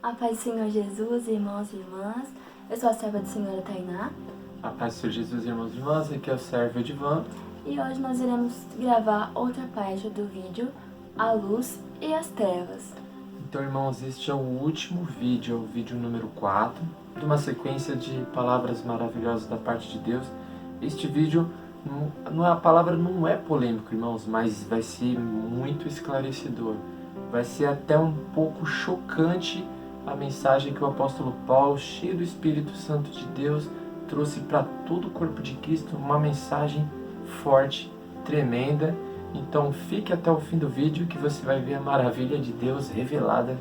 A paz do Senhor Jesus, irmãos e irmãs. Eu sou a serva do Senhor Tainá. A paz do Senhor Jesus, irmãos e irmãs. Aqui é o servo Edivan. E hoje nós iremos gravar outra parte do vídeo, A Luz e as Trevas. Então, irmãos, este é o último vídeo, é o vídeo número 4, de uma sequência de palavras maravilhosas da parte de Deus. Este vídeo, a palavra não é polêmico, irmãos, mas vai ser muito esclarecedor. Vai ser até um pouco chocante a mensagem que o apóstolo Paulo, cheio do Espírito Santo de Deus, trouxe para todo o corpo de Cristo, uma mensagem forte, tremenda. Então fique até o fim do vídeo que você vai ver a maravilha de Deus revelada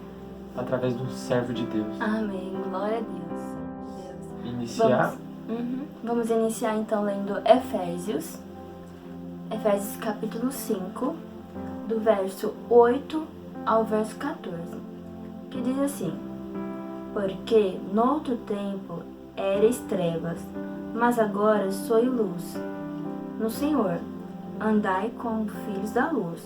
através de um servo de Deus. Amém, glória a Deus. Iniciar? Vamos iniciar então lendo Efésios capítulo 5, do verso 8 ao verso 14, que diz assim: Porque noutro tempo erais trevas, mas agora sois luz. No Senhor, andai como filhos da luz.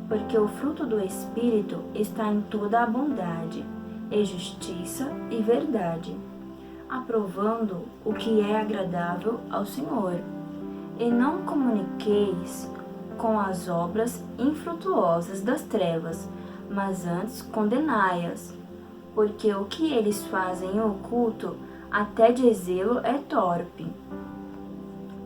Porque o fruto do Espírito está em toda a bondade, e justiça e verdade, aprovando o que é agradável ao Senhor. E não comuniqueis com as obras infrutuosas das trevas, mas antes condenai-as, porque o que eles fazem em oculto, até dizê-lo, é torpe.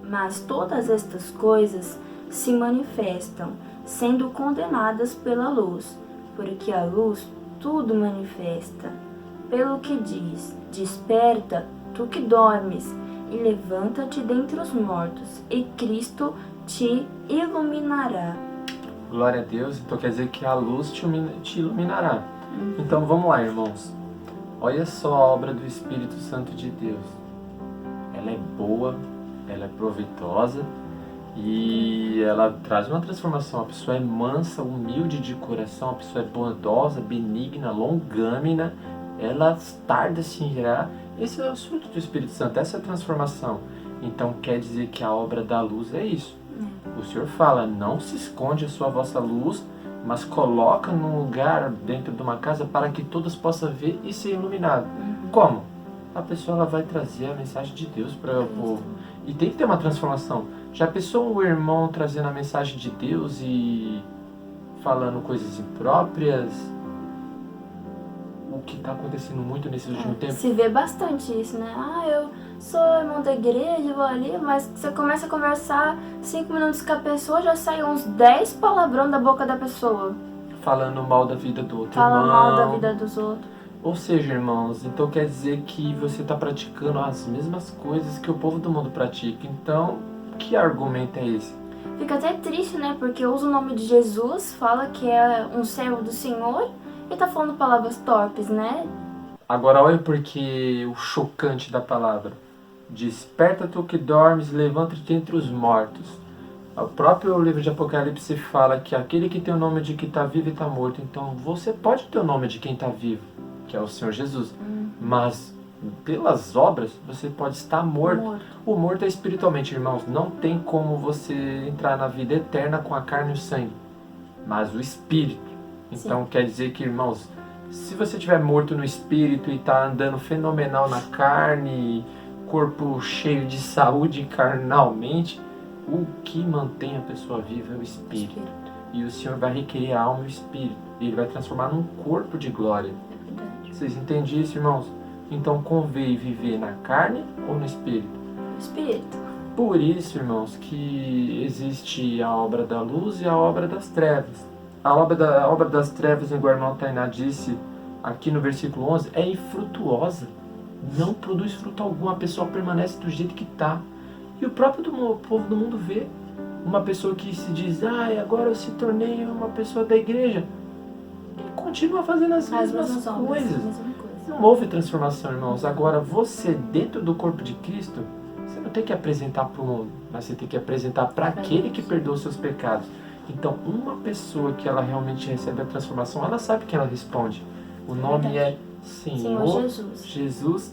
Mas todas estas coisas se manifestam, sendo condenadas pela luz, porque a luz tudo manifesta. Pelo que diz: Desperta, tu que dormes, e levanta-te dentre os mortos, e Cristo te iluminará. Glória a Deus. Então quer dizer que a luz te iluminará. Então vamos lá, irmãos. Olha só a obra do Espírito Santo de Deus. Ela é boa, ela é proveitosa e ela traz uma transformação. A pessoa é mansa, humilde de coração, a pessoa é bondosa, benigna, longâmina, ela tarda se irar. Esse é o fruto do Espírito Santo, essa é a transformação. Então quer dizer que a obra da luz é isso. O Senhor fala: não se esconde a sua vossa luz, mas coloca num lugar dentro de uma casa para que todos possam ver e ser iluminados. Como? A pessoa ela vai trazer a mensagem de Deus para o povo. E tem que ter uma transformação. Já pensou o irmão trazendo a mensagem de Deus e falando coisas impróprias? O que está acontecendo muito nesses últimos tempos? Se vê bastante isso, né? Eu sou irmão da igreja, vou ali, mas você começa a conversar 5 minutos com a pessoa, já sai uns 10 palavrão da boca da pessoa. Falando mal da vida do outro Fala irmão. mal da vida dos outros. Ou seja, irmãos, então quer dizer que você está praticando as mesmas coisas que o povo do mundo pratica. Então, que argumento é esse? Fica até triste, né? Porque usa o nome de Jesus, fala que é um servo do Senhor e tá falando palavras torpes, né? Agora olha porque o chocante da palavra. Desperta tu que dormes, levanta-te entre os mortos. O próprio livro de Apocalipse fala que aquele que tem o nome de que está vivo e está morto. Então você pode ter o nome de quem está vivo, que é o Senhor Jesus. Mas pelas obras você pode estar morto. O morto é espiritualmente, irmãos. Não tem como você entrar na vida eterna com a carne e o sangue, mas o espírito. Então quer dizer que, irmãos, se você estiver morto no espírito e está andando fenomenal na carne, corpo cheio de saúde carnalmente, o que mantém a pessoa viva é o espírito. E o Senhor vai requerer a alma e o espírito. E Ele vai transformar num corpo de glória. É verdade. Vocês entendem isso, irmãos? Então convém viver na carne ou no espírito? Espírito. Por isso, irmãos, que existe a obra da luz e a obra das trevas. A obra das trevas, igual o irmão Tainá disse aqui no versículo 11, é infrutuosa. Não produz fruto algum, a pessoa permanece do jeito que está. E o próprio povo do mundo vê uma pessoa que se diz: agora eu se tornei uma pessoa da igreja. E continua fazendo as mesmas coisas. Não houve transformação, irmãos. Agora, você dentro do corpo de Cristo, você não tem que apresentar para o mundo, mas você tem que apresentar para aquele que perdoa os seus pecados. Então, uma pessoa que ela realmente recebe a transformação, ela sabe que ela responde. O nome é Senhor Jesus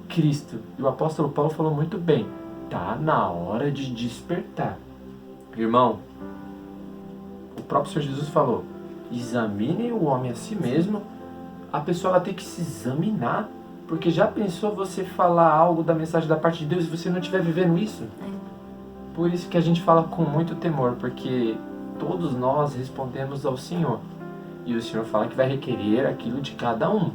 Cristo. E o apóstolo Paulo falou muito bem: tá na hora de despertar. Irmão, o próprio Senhor Jesus falou: examine o homem a si mesmo a pessoa ela tem que se examinar. Porque já pensou você falar algo da mensagem da parte de Deus e você não estiver vivendo isso? Por isso que a gente fala com muito temor, porque todos nós respondemos ao Senhor. E o Senhor fala que vai requerer aquilo de cada um.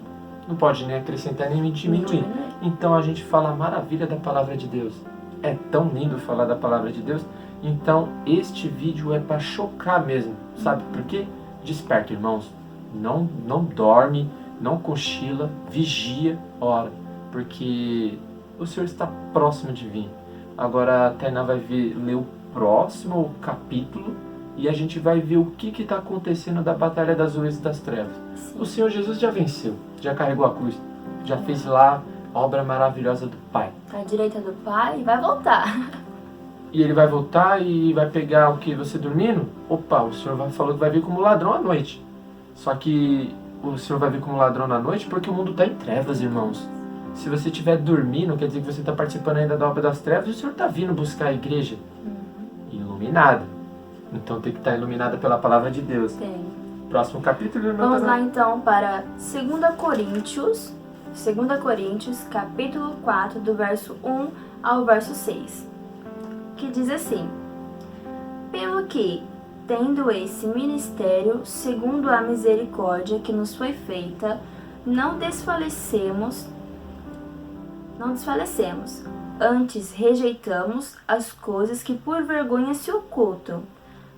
Não pode nem acrescentar nem diminuir. Então a gente fala a maravilha da palavra de Deus. É tão lindo falar da palavra de Deus. Então este vídeo é para chocar mesmo. Sabe por quê? Desperta, irmãos. Não dorme, não cochila, vigia, ora. Porque o Senhor está próximo de vir. Agora a Tainá vai ler o próximo capítulo e a gente vai ver o que está acontecendo da Batalha das Luzes e das Trevas. Sim. O Senhor Jesus já venceu, já carregou a cruz, já fez lá a obra maravilhosa do Pai. Está à direita do Pai e vai voltar. E ele vai voltar e vai pegar o que? Você dormindo? Opa, o Senhor falou que vai vir como ladrão à noite. Só que o Senhor vai vir como ladrão à noite porque o mundo está em trevas, irmãos. Se você estiver dormindo, quer dizer que você está participando ainda da obra das trevas, e o Senhor está vindo buscar a igreja iluminada. Então tem que estar iluminada pela palavra de Deus. Tem. Próximo capítulo, irmão. Vamos lá então para 2 Coríntios, capítulo 4, do verso 1 ao verso 6. Que diz assim: Pelo que, tendo esse ministério, segundo a misericórdia que nos foi feita, não desfalecemos, antes rejeitamos as coisas que por vergonha se ocultam,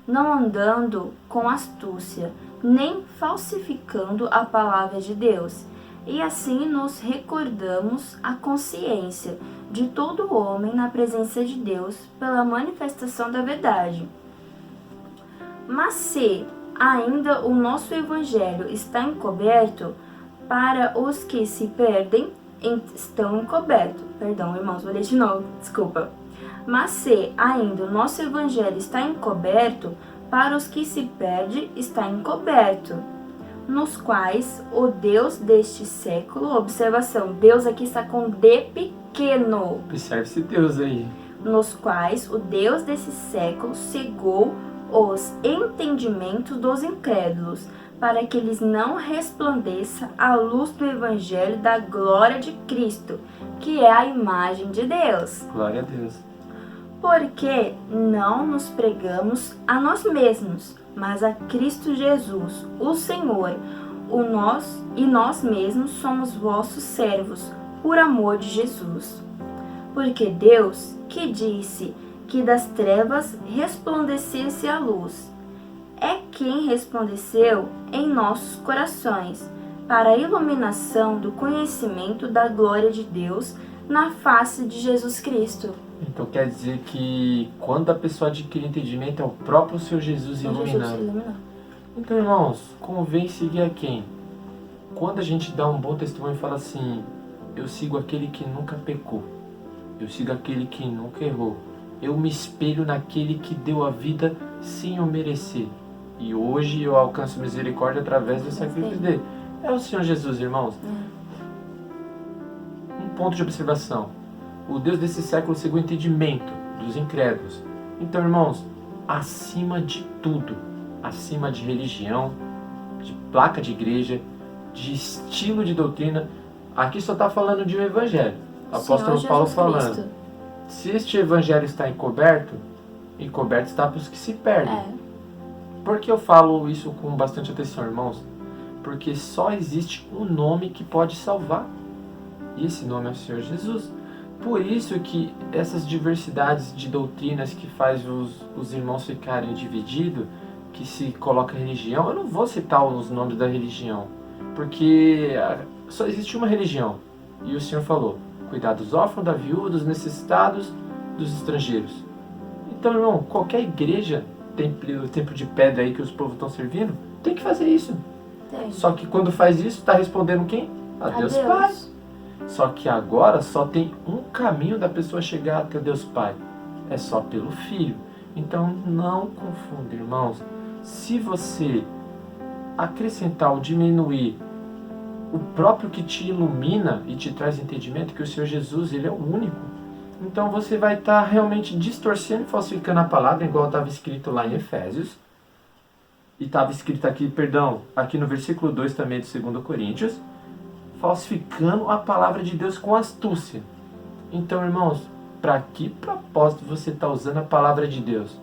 não andando com astúcia, nem falsificando a palavra de Deus, e assim nos recordamos a consciência de todo homem na presença de Deus pela manifestação da verdade. Mas se ainda o nosso evangelho está encoberto, para os que se perdem, estão encobertos. Perdão, irmãos, vou ler de novo, desculpa. Mas se ainda o nosso evangelho está encoberto, para os que se perdem, está encoberto, nos quais o Deus deste século, observação, Deus aqui está com D pequeno. Observe-se Deus aí. Nos quais o Deus desse século cegou os entendimentos dos incrédulos, para que lhes não resplandeça a luz do evangelho da glória de Cristo, que é a imagem de Deus. Glória a Deus. Porque não nos pregamos a nós mesmos, mas a Cristo Jesus, o Senhor, e nós mesmos somos vossos servos, por amor de Jesus. Porque Deus, que disse que das trevas resplandecesse a luz, é quem resplandeceu em nossos corações, para a iluminação do conhecimento da glória de Deus na face de Jesus Cristo. Então quer dizer que quando a pessoa adquire entendimento, é o próprio Senhor Jesus iluminando. Então, irmãos, convém seguir a quem? Quando a gente dá um bom testemunho e fala assim, eu sigo aquele que nunca pecou, eu sigo aquele que nunca errou, eu me espelho naquele que deu a vida sem eu merecer, e hoje eu alcanço misericórdia através do sacrifício dele. É o Senhor Jesus, irmãos. Um ponto de observação: o Deus desse século cegou o entendimento dos incrédulos. Então, irmãos, acima de tudo, acima de religião, de placa de igreja, de estilo de doutrina, aqui só está falando de um evangelho. O apóstolo Paulo falando. Se este evangelho está encoberto está para os que se perdem. Por que eu falo isso com bastante atenção, irmãos? Porque só existe um nome que pode salvar. E esse nome é o Senhor Jesus. Por isso que essas diversidades de doutrinas que faz os irmãos ficarem divididos, que se coloca religião, eu não vou citar os nomes da religião, porque só existe uma religião. E o Senhor falou, cuidar dos órfãos, da viúva, dos necessitados, dos estrangeiros. Então, irmão, qualquer igreja, templo de pedra aí que os povos estão servindo, tem que fazer isso. Tem. Só que quando faz isso, está respondendo quem? A Deus Pai. Só que agora só tem um caminho da pessoa chegar até Deus Pai. É só pelo Filho. Então não confunda, irmãos. Se você acrescentar ou diminuir o próprio que te ilumina e te traz entendimento, que o Senhor Jesus, Ele é o único. Então você vai estar realmente distorcendo e falsificando a palavra, igual estava escrito lá em Efésios. E estava escrito aqui, perdão, aqui no versículo 2 também de 2 Coríntios, falsificando a palavra de Deus com astúcia. Então, irmãos, para que propósito você está usando a palavra de Deus?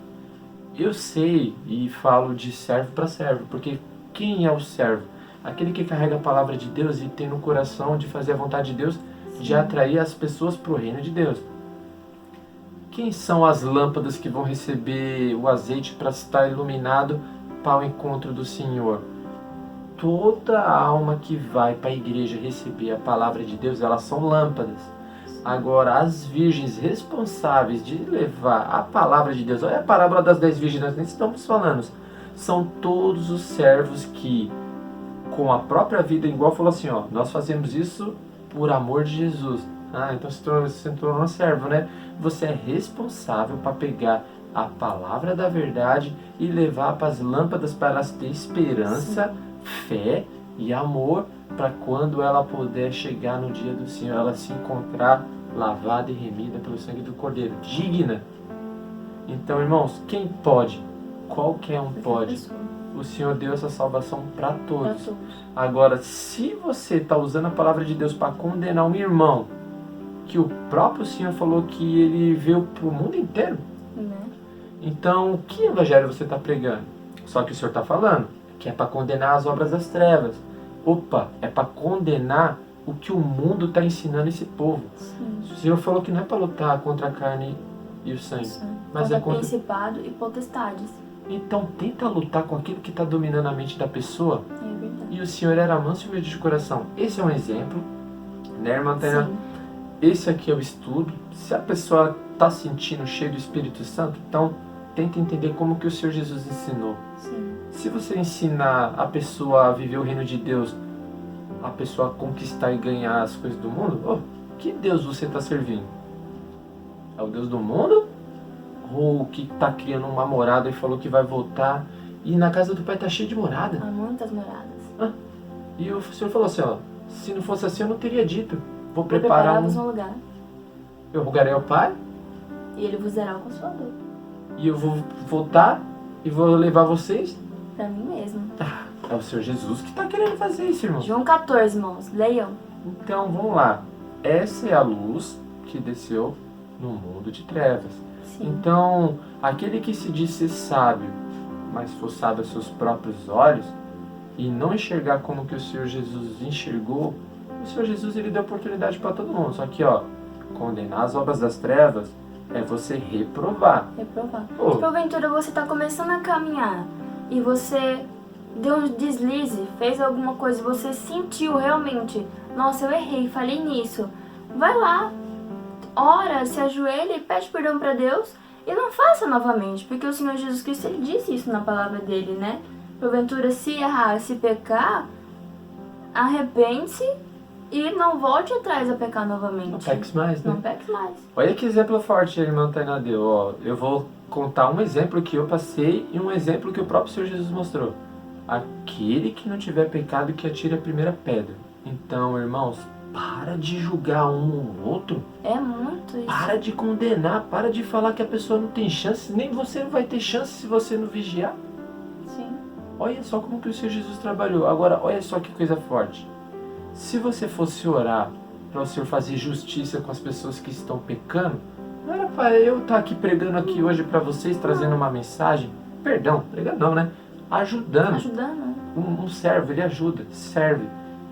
Eu sei e falo de servo para servo, porque quem é o servo? Aquele que carrega a palavra de Deus e tem no coração de fazer a vontade de Deus, de atrair as pessoas para o reino de Deus. Quem são as lâmpadas que vão receber o azeite para estar iluminado para o encontro do Senhor? Toda alma que vai para a igreja receber a palavra de Deus, elas são lâmpadas. Agora, as virgens responsáveis de levar a palavra de Deus, olha a parábola das 10 virgens, nós nem estamos falando, são todos os servos que, com a própria vida, igual falou assim, ó, nós fazemos isso por amor de Jesus. Ah, então você se tornou um servo, né? Você é responsável para pegar a palavra da verdade e levar para as lâmpadas para elas terem esperança, fé e amor, para quando ela puder chegar no dia do Senhor, ela se encontrar lavada e remida pelo sangue do Cordeiro, digna. Então, irmãos, quem pode? Qualquer um pode. O Senhor deu essa salvação para todos. Agora, se você está usando a palavra de Deus para condenar um irmão, que o próprio Senhor falou que ele veio para o mundo inteiro, então, que evangelho você está pregando? Só que o Senhor está falando que é para condenar as obras das trevas. Opa, é para condenar o que o mundo está ensinando esse povo. Sim. O Senhor falou que não é para lutar contra a carne e o sangue, mas é contra principado e potestades. Então tenta lutar com aquilo que está dominando a mente da pessoa. É verdade. E o Senhor era manso e humilde de coração. Esse é um exemplo, né, irmã Tainá? Esse aqui é o estudo. Se a pessoa está sentindo cheio do Espírito Santo, então tenta entender como que o Senhor Jesus ensinou. Sim. Se você ensinar a pessoa a viver o reino de Deus, a pessoa a conquistar e ganhar as coisas do mundo, que Deus você está servindo? É o Deus do mundo? Ou que está criando uma morada e falou que vai voltar, e na casa do Pai está cheio de morada? Há muitas moradas. E o Senhor falou assim, se não fosse assim eu não teria dito. Vou preparar um lugar. Eu rogarei ao Pai. E Ele vos dará o Consolador. E eu vou voltar e vou levar vocês para mim mesmo. É o Senhor Jesus que está querendo fazer isso, irmão. João 14, irmãos. Leiam. Então, vamos lá. Essa é a luz que desceu no mundo de trevas. Sim. Então, aquele que se diz ser sábio, mas for sábio aos seus próprios olhos, e não enxergar como que o Senhor Jesus enxergou, o Senhor Jesus ele deu oportunidade para todo mundo. Só que, condenar as obras das trevas é você reprovar. Reprovar. Se porventura você está começando a caminhar e você deu um deslize, fez alguma coisa, você sentiu realmente, nossa, eu errei, falei nisso. Vai lá, ora, se ajoelha e pede perdão para Deus e não faça novamente, porque o Senhor Jesus Cristo ele disse isso na palavra dele, né? Porventura, se errar, se pecar, arrepende-se e não volte atrás a pecar novamente. Não peques mais, né? Não peques mais. Olha que exemplo forte a irmã Tainá deu. Eu vou contar um exemplo que eu passei e um exemplo que o próprio Senhor Jesus mostrou. Aquele que não tiver pecado que atire a primeira pedra. Então, irmãos, para de julgar um ou outro. É muito isso. Para de condenar, para de falar que a pessoa não tem chance. Nem você não vai ter chance se você não vigiar. Sim. Olha só como que o Senhor Jesus trabalhou. Agora, olha só que coisa forte. Se você fosse orar para o Senhor fazer justiça com as pessoas que estão pecando, não era para eu estar aqui pregando aqui hoje para vocês, trazendo uma mensagem. Perdão, pregando não, né? Ajudando. Ajudando. Um servo, ele ajuda, serve.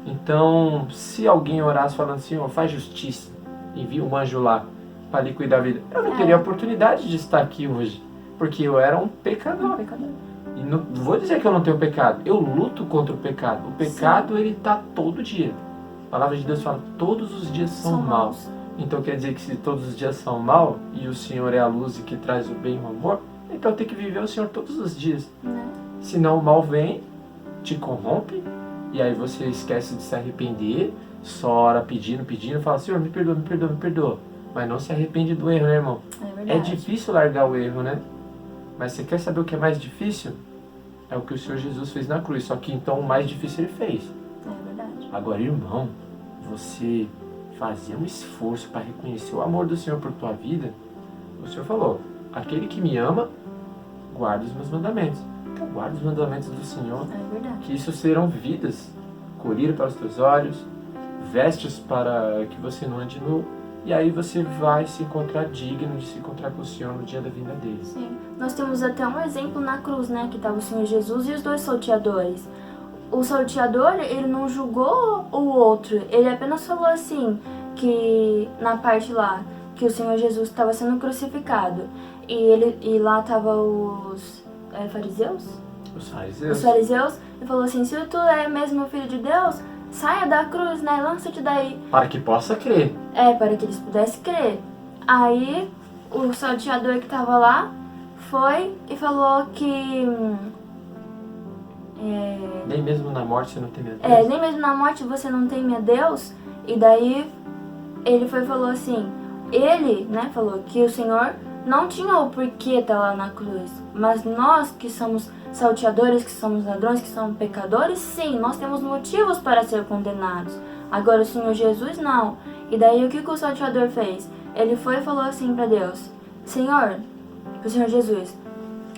Então, se alguém orasse falando assim, faz justiça, envia um anjo lá para ali cuidar da vida, eu não teria a oportunidade de estar aqui hoje, porque eu era um pecador. E não vou dizer que eu não tenho pecado, eu luto contra o pecado. O pecado, ele está todo dia. A palavra de Deus fala, todos os dias são maus. Então quer dizer que se todos os dias são maus, e o Senhor é a luz e que traz o bem e o amor, então tem que viver o Senhor todos os dias. Senão o mal vem, te corrompe, e aí você esquece de se arrepender, só ora pedindo, fala, Senhor, me perdoa, me perdoa, me perdoa. Mas não se arrepende do erro, né, irmão? É difícil largar o erro, né? Mas você quer saber o que é mais difícil? É o que o Senhor Jesus fez na cruz, só que então o mais difícil ele fez. É verdade. Agora, irmão, você fazer um esforço para reconhecer o amor do Senhor por tua vida, o Senhor falou, aquele que me ama, guarda os meus mandamentos. guarda os mandamentos do Senhor, É verdade. que isso serão vidas, colírio para os teus olhos, vestes para que você não ande nu, e aí você vai se encontrar digno de se encontrar com o Senhor no dia da vinda dele. Sim. Nós temos até um exemplo na cruz, né? Que estava o Senhor Jesus e os dois salteadores. O salteador, ele não julgou o outro. Ele apenas falou assim, que na parte lá, que o Senhor Jesus estava sendo crucificado. E lá estavam os fariseus? Os fariseus. Os fariseus. Ele falou assim, se tu é mesmo filho de Deus, saia da cruz, né? Lança-te daí. Para que possa crer. Para que eles pudessem crer. Aí, o salteador que estava lá foi e falou que... Nem mesmo na morte você não tem medo de Deus. nem mesmo na morte você não teme a Deus. E daí, ele foi e falou assim... Ele, né, falou que o Senhor não tinha o porquê estar lá na cruz. Mas nós que somos salteadores, que somos ladrões, que somos pecadores, sim, nós temos motivos para ser condenados. Agora o Senhor Jesus não. E daí o que o salteador fez? Ele foi e falou assim para Deus: Senhor, o Senhor Jesus,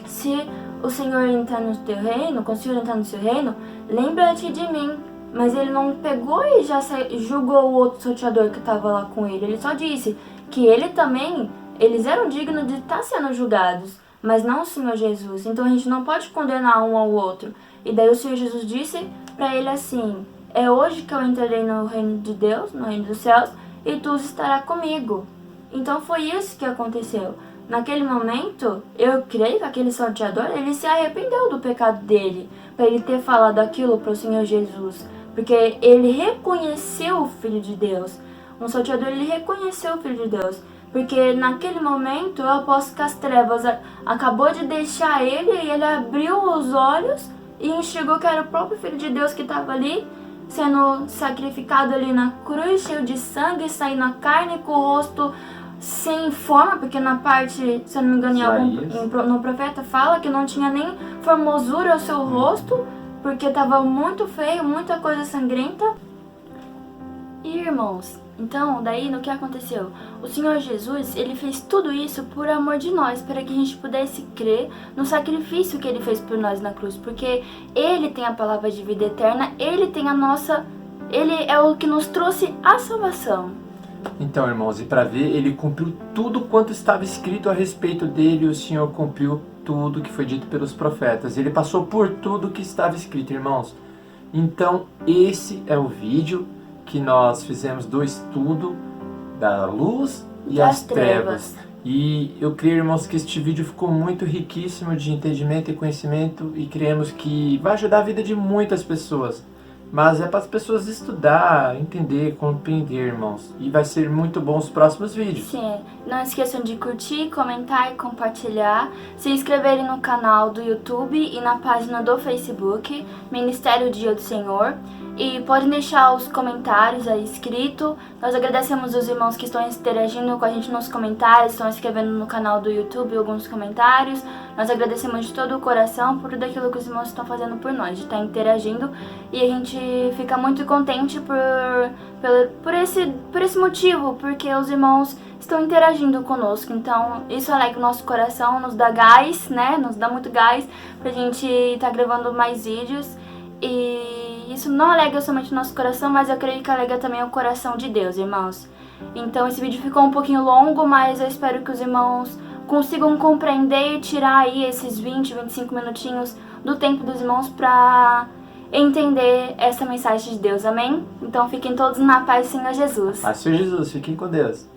se o Senhor entrar no teu reino, quando o Senhor entrar no seu reino, lembra-te de mim. Mas ele não pegou e já julgou o outro salteador que estava lá com ele. Ele só disse que ele também, eles eram dignos de estar sendo julgados, mas não o Senhor Jesus. Então a gente não pode condenar um ao outro. E daí o Senhor Jesus disse para ele assim: é hoje que eu entrarei no reino de Deus, no reino dos céus, e tu estarás comigo. Então foi isso que aconteceu. Naquele momento, eu creio que aquele salteador, ele se arrependeu do pecado dele, para ele ter falado aquilo para o Senhor Jesus, porque ele reconheceu o Filho de Deus. Um salteador, ele reconheceu o Filho de Deus, porque naquele momento eu aposto que as trevas acabou de deixar ele e ele abriu os olhos e enxergou que era o próprio Filho de Deus que estava ali, sendo sacrificado ali na cruz, cheio de sangue, saindo a carne, com o rosto sem forma, porque na parte, se eu não me engano, no profeta fala que não tinha nem formosura o seu rosto, porque estava muito feio, muita coisa sangrenta. E irmãos, então, daí no que aconteceu? O Senhor Jesus, ele fez tudo isso por amor de nós, para que a gente pudesse crer no sacrifício que ele fez por nós na cruz, porque ele tem a palavra de vida eterna, ele é o que nos trouxe a salvação. Então, irmãos, e para ver, ele cumpriu tudo quanto estava escrito a respeito dele, o Senhor cumpriu tudo que foi dito pelos profetas. Ele passou por tudo que estava escrito, irmãos. Então, esse é o vídeo que nós fizemos do estudo da luz e as trevas. E eu creio, irmãos, que este vídeo ficou muito riquíssimo de entendimento e conhecimento, e creemos que vai ajudar a vida de muitas pessoas. Mas é para as pessoas estudar, entender, compreender, irmãos. E vai ser muito bom os próximos vídeos. Sim, não esqueçam de curtir, comentar e compartilhar. Se inscreverem no canal do YouTube e na página do Facebook, Ministério Dia do Senhor. E podem deixar os comentários aí escrito. Nós agradecemos os irmãos que estão interagindo com a gente nos comentários, estão escrevendo no canal do YouTube alguns comentários. Nós agradecemos de todo o coração por tudo aquilo que os irmãos estão fazendo por nós, de estar interagindo. E a gente fica muito contente por esse motivo, porque os irmãos estão interagindo conosco. Então isso alegra o nosso coração, nos dá gás, né? Nos dá muito gás pra gente estar gravando mais vídeos. E isso não alegra somente o nosso coração, mas eu creio que alegra também o coração de Deus, irmãos. Então esse vídeo ficou um pouquinho longo, mas eu espero que os irmãos consigam compreender e tirar aí esses 20, 25 minutinhos do tempo dos irmãos para entender essa mensagem de Deus, amém? Então fiquem todos na paz do Senhor Jesus. Paz do Senhor Jesus, fiquem com Deus.